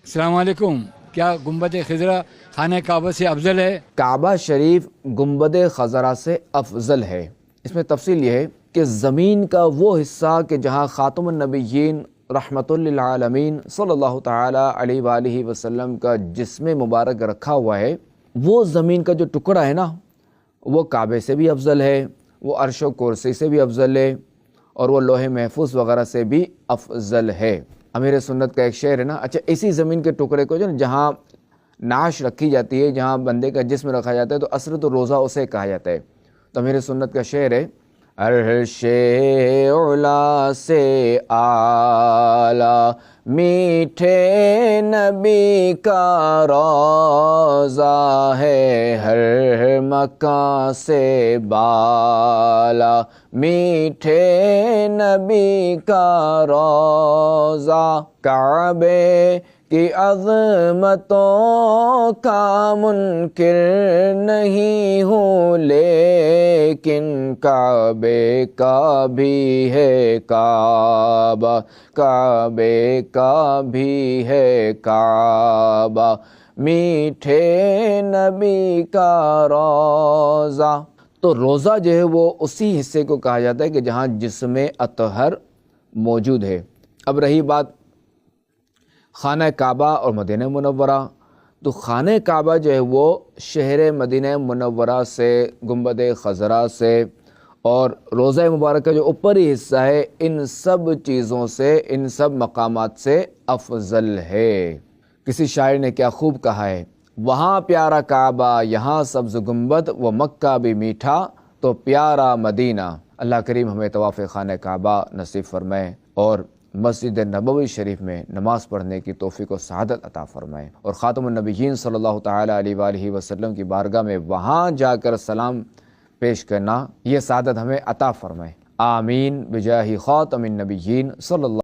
السلام علیکم. کیا گنبد خضرا خانہ کعبہ سے افضل ہے؟ کعبہ شریف گنبد خضرا سے افضل ہے. اس میں تفصیل یہ ہے کہ زمین کا وہ حصہ کہ جہاں خاتم النبیین رحمت للعالمین صلی اللہ تعالی علیہ وآلہ وسلم کا جسم مبارک رکھا ہوا ہے، وہ زمین کا جو ٹکڑا ہے نا، وہ کعبے سے بھی افضل ہے، وہ عرش و کرسی سے بھی افضل ہے، اور وہ لوح محفوظ وغیرہ سے بھی افضل ہے. امیر سنت کا ایک شعر ہے نا. اچھا، اسی زمین کے ٹکڑے کو جو نا جہاں نعش رکھی جاتی ہے، جہاں بندے کا جسم رکھا جاتا ہے، تو اصل تو روزہ اسے کہا جاتا ہے. تو امیر سنت کا شعر ہے، عرش علا سے اعلیٰ میٹھے نبی کا روضہ ہے، ہر مکان سے بالا میٹھے نبی کا روضہ. کعبے کی عظمتوں کا منکر نہیں ہوں، لیکن کعبے کا بھی ہے کعبہ، کعبے کا بھی ہے کعبہ، میٹھے نبی کا روضہ. تو روضہ جو ہے وہ اسی حصے کو کہا جاتا ہے کہ جہاں جسم اطہر موجود ہے. اب رہی بات خانہ کعبہ اور مدینہ منورہ، تو خانہ کعبہ جو ہے وہ شہر مدینہ منورہ سے، گنبد خضرا سے اور روضہ مبارک کا جو اوپری حصہ ہے، ان سب چیزوں سے، ان سب مقامات سے افضل ہے. کسی شاعر نے کیا خوب کہا ہے، وہاں پیارا کعبہ یہاں سبز گنبد، وہ مکہ بھی میٹھا تو پیارا مدینہ. اللہ کریم ہمیں طواف خانہ کعبہ نصیب فرمائے اور مسجد نبوی شریف میں نماز پڑھنے کی توفیق و سعادت عطا فرمائے، اور خاتم النبیین صلی اللہ تعالی علیہ وآلہ وسلم کی بارگاہ میں وہاں جا کر سلام پیش کرنا، یہ سعادت ہمیں عطا فرمائے. آمین بجاہ خاتم النبیین صلی اللہ